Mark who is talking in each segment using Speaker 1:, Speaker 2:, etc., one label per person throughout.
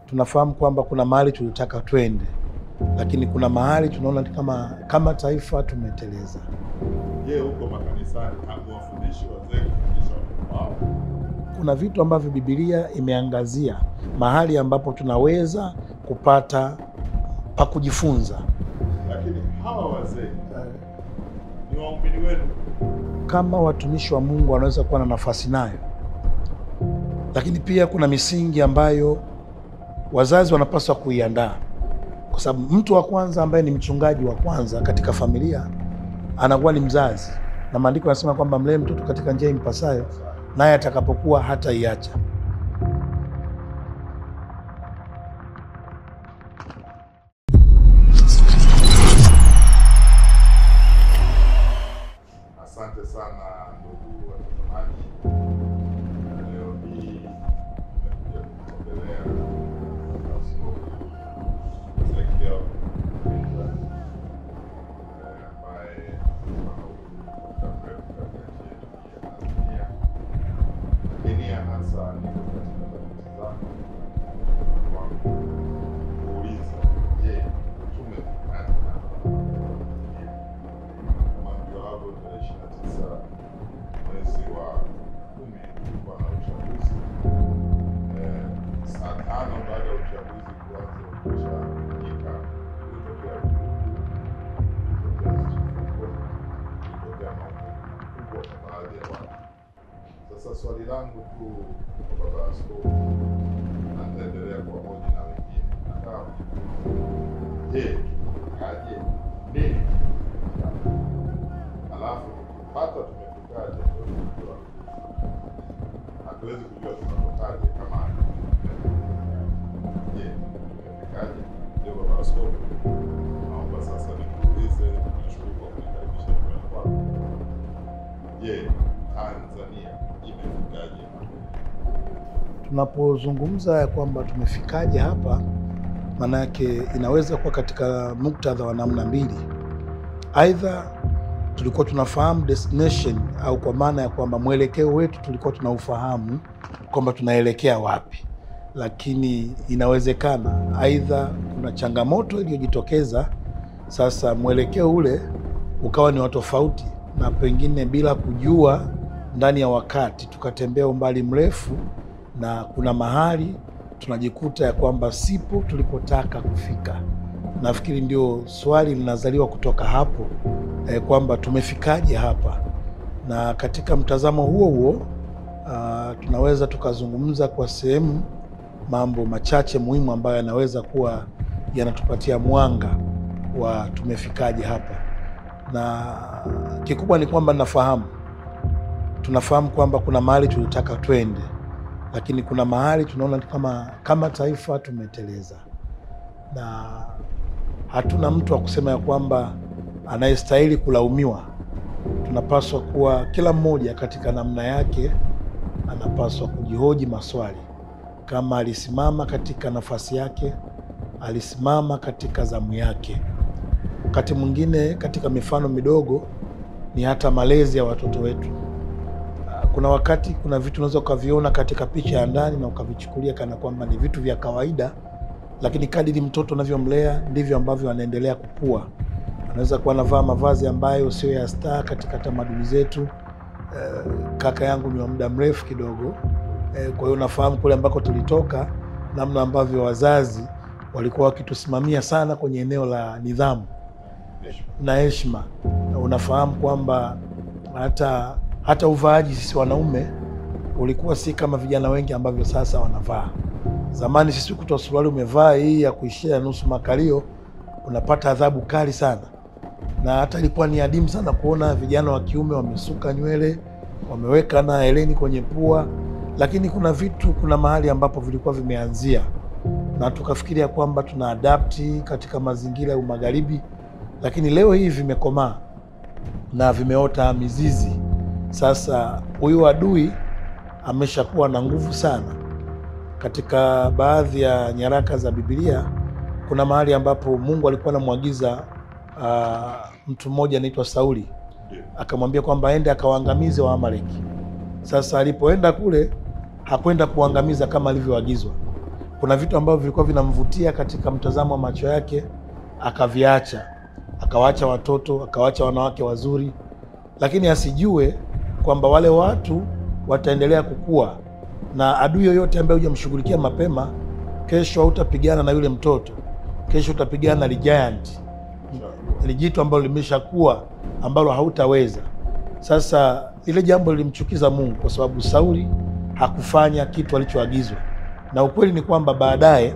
Speaker 1: tunafahamu kwamba kuna mahali tulitaka twende, lakini kuna mahali tunaona kama taifa tumeteleza.
Speaker 2: Je, huko makanisani hakuwafundishi wazee kufundisha watoto wao?
Speaker 1: Kuna vitu ambavyo Biblia imeangazia mahali ambapo tunaweza kupata pa kujifunza.
Speaker 2: Lakini hawa wazee ni waumini wenu.
Speaker 1: Kama watumishi wa Mungu wanaweza kuwa na nafasi nayo, lakini pia kuna misingi ambayo wazazi wanapaswa kuiandaa, kwa sababu mtu wa kwanza ambaye ni mchungaji wa kwanza katika familia anakuwa ni mzazi, na maandiko yanasema kwamba mlee mtoto katika njia impasayo, naye atakapokuwa hataiacha.
Speaker 2: Asante sana ndugu watazamaji. Leo hii nimekuja kutembelea Askofu Ezekiel ambaye muda mrefu katika nchi yetu ya Tanzania, lakini hasa niko katika tafiti zangu kuuliza, je, tumefikaje hapa? Kama ndio hapo tarehe 29 mwezi wa 10 kulikuwa na uchaguzi. Saa 5 baada ya uchaguzi kuanza kufanyika, kulitokea vurugu, kulitokea machafuko, kulitokea mauaji makubwa kwa baadhi ya watu. Sasa swali langu tu kwa baba askofu, na nitaendelea kuwahoji na wengine, nataka kujifunza, je, tumefikaje? Nini? Alafu tukipata tumefikaje, hatuwezi kujua tunatokaje kama je, tumefikaje? Ndio baba askofu, naomba sasa nikuulize, nashukuru kwa kunikaribisha nyumbani kwako. Je, Tanzania imefikaje?
Speaker 1: Tunapozungumza ya kwamba tumefikaje hapa, maana yake inaweza kuwa katika muktadha wa namna mbili. Aidha tulikuwa tunafahamu destination, au kwa maana ya kwamba mwelekeo wetu tulikuwa tunaufahamu kwamba tunaelekea wapi, lakini inawezekana aidha kuna changamoto iliyojitokeza, sasa mwelekeo ule ukawa ni wa tofauti, na pengine bila kujua ndani ya wakati tukatembea umbali mrefu, na kuna mahali tunajikuta ya kwamba sipo tulipotaka kufika. Nafikiri ndio swali linazaliwa kutoka hapo, kwamba tumefikaje hapa. Na katika mtazamo huo huo tunaweza tukazungumza kwa sehemu mambo machache muhimu ambayo yanaweza kuwa yanatupatia mwanga wa tumefikaje hapa. Na kikubwa ni kwamba tunafahamu kwamba kuna mahali tulitaka twende, lakini kuna mahali tunaona kama taifa tumeteleza, na hatuna mtu wa kusema ya kwamba anayestahili kulaumiwa. Tunapaswa kuwa kila mmoja katika namna yake anapaswa kujihoji maswali, kama alisimama katika nafasi yake, alisimama katika zamu yake. Wakati mwingine katika mifano midogo ni hata malezi ya watoto wetu. Kuna wakati kuna vitu unaweza ukaviona katika picha ya ndani na ukavichukulia kana kwamba ni vitu vya kawaida, lakini kadiri mtoto unavyomlea ndivyo ambavyo anaendelea kukua. Anaweza kuwa anavaa mavazi ambayo sio ya star katika tamaduni zetu. Kaka yangu ni wa muda mrefu kidogo, kwa hiyo nafahamu kule ambako tulitoka, namna ambavyo wazazi walikuwa wakitusimamia sana kwenye eneo la nidhamu na heshima. Na unafahamu kwamba hata uvaaji sisi wanaume ulikuwa si kama vijana wengi ambavyo sasa wanavaa. Zamani sisi kutoa suruali umevaa hii ya kuishia nusu makalio unapata adhabu kali sana, na hata ilikuwa ni adimu sana kuona vijana wa kiume wamesuka nywele, wameweka na heleni kwenye pua. Lakini kuna mahali ambapo vilikuwa vimeanzia, na tukafikiria kwamba tuna adapti katika mazingira ya magharibi, lakini leo hii vimekomaa na vimeota mizizi. Sasa huyu adui ameshakuwa na nguvu sana. Katika baadhi ya nyaraka za Biblia kuna mahali ambapo Mungu alikuwa anamwagiza mtu mmoja anaitwa Sauli, akamwambia kwamba aende akawaangamize Waamaleki. Sasa alipoenda kule hakwenda kuangamiza kama alivyoagizwa, kuna vitu ambavyo vilikuwa vinamvutia katika mtazamo wa macho yake, akaviacha, akawaacha watoto, akawaacha wanawake wazuri, lakini asijue kwamba wale watu wataendelea kukua, na adui yoyote ambaye hujamshughulikia mapema, kesho hautapigana na yule mtoto, kesho utapigana na giant, lijitu ambalo limeshakuwa, ambalo hautaweza. Sasa ile jambo lilimchukiza Mungu kwa sababu Sauli hakufanya kitu alichoagizwa, na ukweli ni kwamba baadaye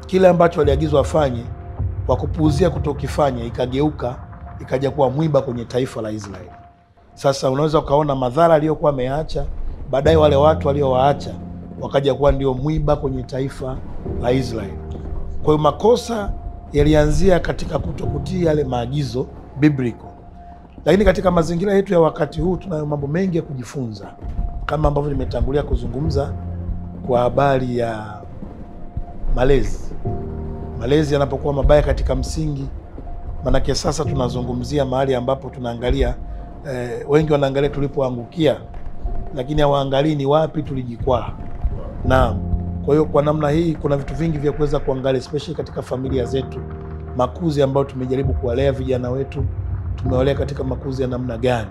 Speaker 1: kile ambacho aliagizwa afanye kwa kupuuzia kutokifanya, ikageuka ikaja kuwa mwiba kwenye taifa la Israeli. Sasa unaweza ukaona madhara aliyokuwa ameyaacha, baadaye wale watu waliowaacha wakaja kuwa ndio mwiba kwenye taifa la Israeli. Kwa hiyo makosa yalianzia katika kutokutii yale maagizo biblical. Lakini katika mazingira yetu ya wakati huu tunayo mambo mengi ya kujifunza, kama ambavyo nimetangulia kuzungumza kwa habari ya malezi. Malezi yanapokuwa mabaya katika msingi, manake sasa tunazungumzia mahali ambapo tunaangalia wengi wanaangalia tulipoangukia, lakini hawaangalii ni wapi tulijikwaa. Naam. Kwa hiyo kwa namna hii kuna vitu vingi vya kuweza kuangalia, especially katika familia zetu, makuzi ambayo tumejaribu kuwalea vijana wetu, tumewalea katika makuzi ya namna gani?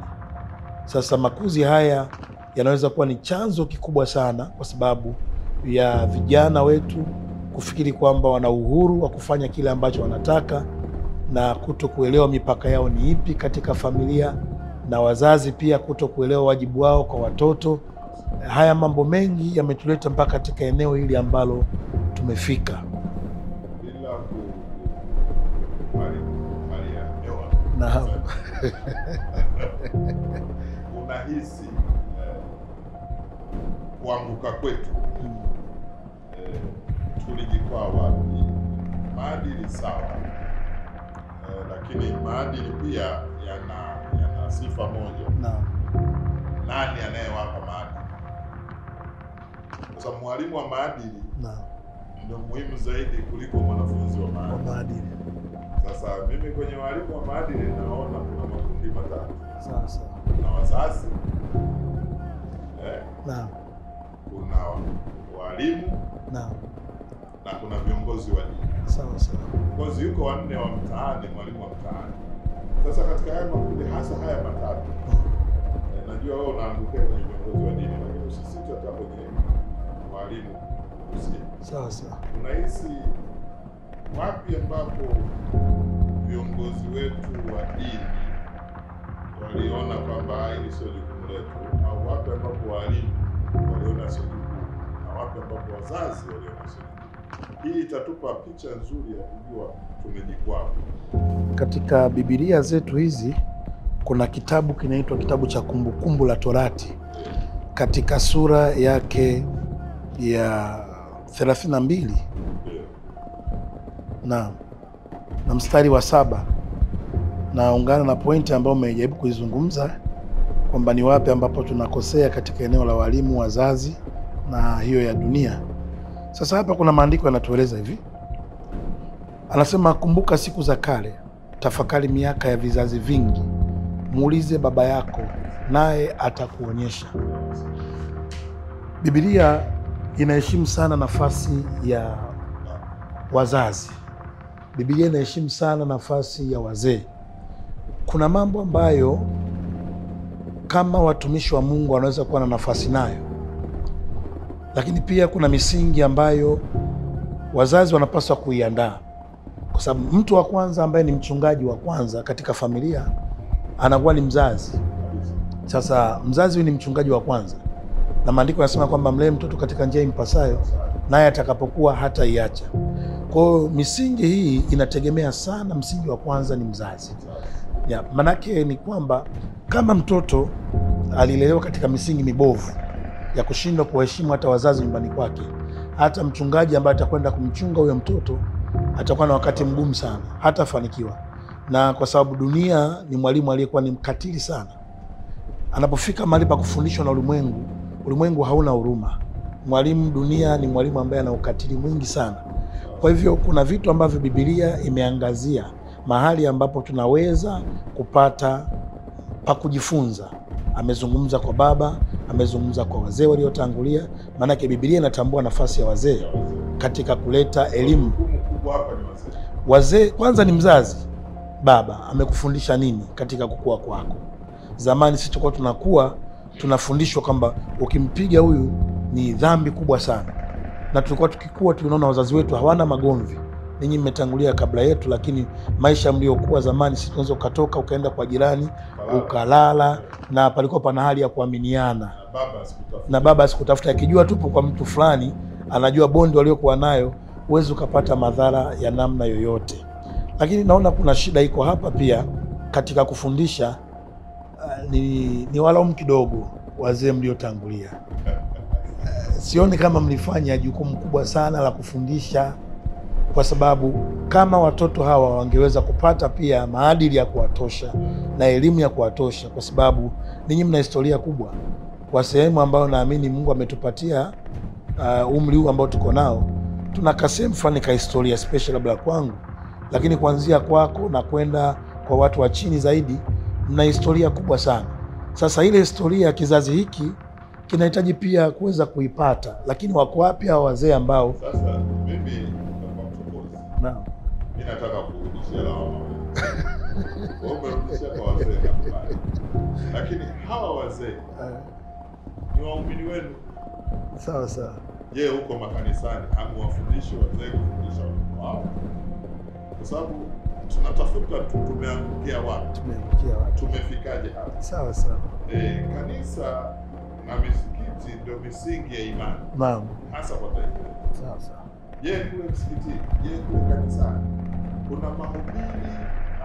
Speaker 1: Sasa makuzi haya yanaweza kuwa ni chanzo kikubwa sana, kwa sababu ya vijana wetu kufikiri kwamba wana uhuru wa kufanya kile ambacho wanataka na kuto kuelewa mipaka yao ni ipi katika familia, na wazazi pia kuto kuelewa wajibu wao kwa watoto. Haya mambo mengi yametuleta mpaka katika eneo hili ambalo tumefika.
Speaker 2: Bila
Speaker 1: Naam.
Speaker 2: unahisi kuanguka kwetu tulijikwaa wapi? Maadili sawa, lakini maadili pia yana sifa moja.
Speaker 1: Naam.
Speaker 2: Nani anayewapa maadili? Kwa sababu mwalimu wa maadili ndio muhimu zaidi kuliko mwanafunzi wa maadili. Sasa mimi kwenye walimu wa maadili naona kuna makundi matatu.
Speaker 1: Sawa.
Speaker 2: Kuna wazazi,
Speaker 1: Naam.
Speaker 2: kuna walimu,
Speaker 1: Naam.
Speaker 2: na kuna viongozi wa dini.
Speaker 1: Sawa.
Speaker 2: Viongozi yuko wanne wa mtaani, mwalimu wa mtaani. Sasa katika haya makundi, hasa haya matatu, najua wewe unaangukia kwenye viongozi wa dini, lakini usisite hata kwenye walimu.
Speaker 1: Sawa.
Speaker 2: Unahisi wapi ambapo viongozi wetu wa dini waliona kwamba hili sio jukumu letu, au wapi ambapo walimu waliona sio jukumu, na wapi ambapo wazazi waliona sio jukumu? Hii itatupa picha nzuri ya kujua tumejikwaa.
Speaker 1: Katika Biblia zetu hizi kuna kitabu kinaitwa kitabu cha Kumbukumbu la Torati, katika sura yake ya 32 na mstari wa 7, naungana na pointi ambayo umejaribu kuizungumza kwamba ni wapi ambapo tunakosea katika eneo la walimu, wazazi na hiyo ya dunia. Sasa hapa kuna maandiko yanatueleza hivi, anasema, kumbuka siku za kale, tafakari miaka ya vizazi vingi, muulize baba yako naye atakuonyesha. Biblia inaheshimu sana nafasi ya wazazi. Biblia inaheshimu sana nafasi ya wazee. Kuna mambo ambayo kama watumishi wa Mungu wanaweza kuwa na nafasi nayo, lakini pia kuna misingi ambayo wazazi wanapaswa kuiandaa, kwa sababu mtu wa kwanza ambaye ni mchungaji wa kwanza katika familia anakuwa ni mzazi. Sasa mzazi huyu ni mchungaji wa kwanza, na maandiko yanasema kwamba mlee mtoto katika njia impasayo, naye atakapokuwa hataiacha. Kwa hiyo misingi hii inategemea sana, msingi wa kwanza ni mzazi. Manake ni kwamba kama mtoto alilelewa katika misingi mibovu ya kushindwa kuheshimu hata wazazi nyumbani kwake, hata mchungaji ambaye atakwenda kumchunga huyo mtoto atakuwa na wakati mgumu sana, hatafanikiwa. Na kwa sababu dunia ni mwalimu aliyekuwa ni mkatili sana, anapofika mahali pa kufundishwa na ulimwengu, ulimwengu hauna huruma. Mwalimu dunia ni mwalimu ambaye ana ukatili mwingi sana. Kwa hivyo kuna vitu ambavyo Biblia imeangazia mahali ambapo tunaweza kupata pa kujifunza amezungumza kwa baba, amezungumza kwa wazee waliotangulia, maanake Biblia inatambua nafasi ya wazee katika kuleta elimu. Wazee kwanza ni mzazi. Baba amekufundisha nini katika kukua kwako? Zamani sisi tulikuwa tunakuwa tunafundishwa kwamba ukimpiga huyu ni dhambi kubwa sana, na tulikuwa tukikua tunaona wazazi wetu hawana magomvi. Ninyi mmetangulia kabla yetu, lakini maisha mliokuwa zamani, sisi tunaweza ukatoka ukaenda kwa jirani ukalala, na palikuwa pana hali ya kuaminiana, na baba asikutafuta. Akijua tupo kwa mtu fulani, anajua bondi waliokuwa nayo, huwezi ukapata madhara ya namna yoyote. Lakini naona kuna shida iko hapa pia katika kufundisha. Ni walaumu kidogo wazee mliotangulia. Sioni kama mlifanya jukumu kubwa sana la kufundisha, kwa sababu kama watoto hawa wangeweza kupata pia maadili ya kuwatosha na elimu ya kuwatosha, kwa sababu ninyi mna historia kubwa kwa sehemu ambayo naamini Mungu ametupatia umri huu ambao tuko nao. Tuna kasehemu fulani ka historia special labda kwangu, lakini kuanzia kwako na kwenda kwa watu wa chini zaidi, mna historia kubwa sana. Sasa ile historia ya kizazi hiki kinahitaji pia kuweza kuipata, lakini wako wapi hao wazee ambao
Speaker 2: sasa mimi
Speaker 1: naam,
Speaker 2: mimi nataka kurudishia lawama wewe. Umerudishia kwa wazee kabla, lakini hawa wazee ni waumini wenu.
Speaker 1: Sawa sawa.
Speaker 2: Je, huko makanisani hamuwafundishi wazee kufundisha watoto wao? Kwa sababu tunatafuta tumeangukia wapi, tumefikaje hapa? Sawa sawa. Kanisa na misikiti ndio misingi ya imani.
Speaker 1: Naam.
Speaker 2: Hasa kwa taifa.
Speaker 1: Sawa sawa.
Speaker 2: Je, kule msikitini, je, kule kanisani kuna mahubiri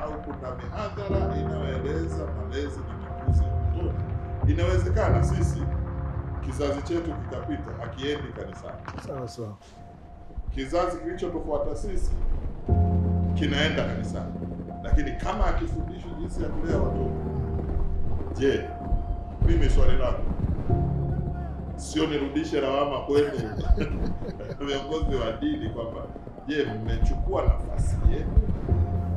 Speaker 2: au kuna mihadhara inayoeleza malezi na makuzi ya mtoto? Inawezekana sisi kizazi chetu kikapita hakiendi kanisani.
Speaker 1: Sawa sawa. Kizazi
Speaker 2: kilichotufuata sisi kinaenda kanisani, lakini kama akifundishwa jinsi ya kulea watoto, je, mimi swali langu sio nirudishe lawama kwenu viongozi wa dini kwamba je, mmechukua nafasi yenu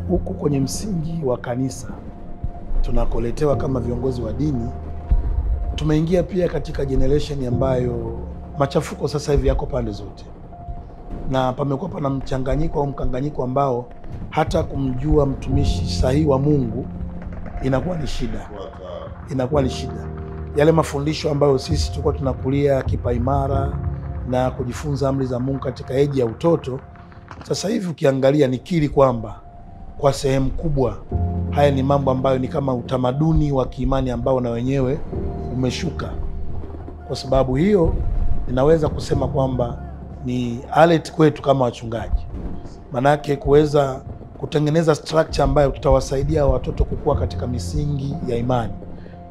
Speaker 1: huku kwenye msingi wa kanisa tunakoletewa kama viongozi wa dini? Tumeingia pia katika generation ambayo machafuko sasa hivi yako pande zote, na pamekuwa pana mchanganyiko au mkanganyiko ambao hata kumjua mtumishi sahihi wa Mungu inakuwa ni shida. Yale mafundisho ambayo sisi tulikuwa tunakulia kipaimara na kujifunza amri za Mungu katika eji ya utoto, sasa hivi ukiangalia, nikiri kwamba kwa sehemu kubwa haya ni mambo ambayo ni kama utamaduni wa kiimani ambao na wenyewe umeshuka. Kwa sababu hiyo ninaweza kusema kwamba ni alert kwetu kama wachungaji, manake kuweza kutengeneza structure ambayo tutawasaidia watoto kukua katika misingi ya imani.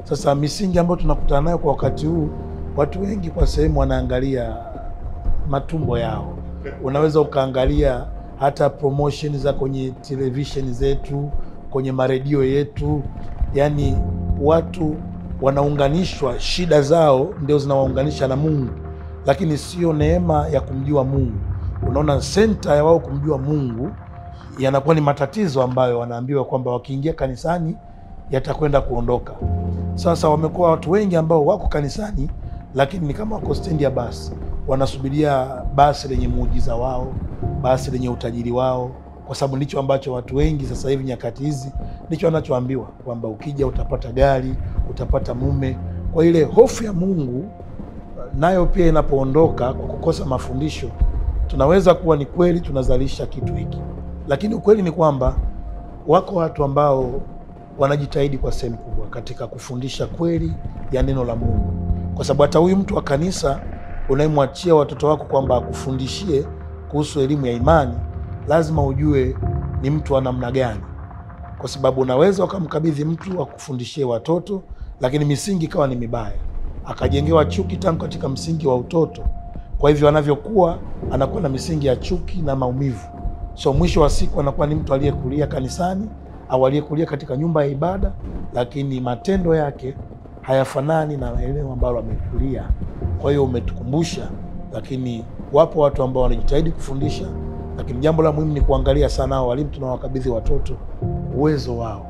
Speaker 1: Sasa misingi ambayo tunakutana nayo kwa wakati huu, watu wengi kwa sehemu wanaangalia matumbo yao. Unaweza ukaangalia hata promotion za kwenye television zetu, kwenye maredio yetu, yani watu wanaunganishwa, shida zao ndio zinawaunganisha na Mungu, lakini sio neema ya kumjua Mungu. Unaona, senta ya wao kumjua Mungu yanakuwa ni matatizo ambayo wanaambiwa kwamba wakiingia kanisani yatakwenda kuondoka. Sasa wamekuwa watu wengi ambao wako kanisani, lakini ni kama wako stendi ya basi, wanasubiria basi lenye muujiza wao, basi lenye utajiri wao, kwa sababu ndicho ambacho watu wengi sasa hivi nyakati hizi ndicho wanachoambiwa kwamba ukija utapata gari, utapata mume. Kwa ile hofu ya Mungu nayo pia inapoondoka kwa kukosa mafundisho, tunaweza kuwa ni kweli tunazalisha kitu hiki, lakini ukweli ni kwamba wako watu ambao wanajitahidi kwa sehemu kubwa katika kufundisha kweli ya neno la Mungu, kwa sababu hata huyu mtu wa kanisa unayemwachia watoto wako kwamba akufundishie kuhusu elimu ya imani, lazima ujue ni mtu wa namna gani, kwa sababu unaweza ukamkabidhi mtu akufundishie watoto, lakini misingi ikawa ni mibaya, akajengewa chuki tangu katika msingi wa utoto. Kwa hivyo anavyokuwa anakuwa na misingi ya chuki na maumivu. So mwisho wa siku anakuwa ni mtu aliyekulia kanisani au aliyekulia katika nyumba ya ibada, lakini matendo yake hayafanani na eneo ambalo amekulia. Kwa hiyo umetukumbusha, lakini wapo watu ambao wanajitahidi kufundisha, lakini jambo la muhimu ni kuangalia sana hao walimu tunawakabidhi watoto, uwezo wao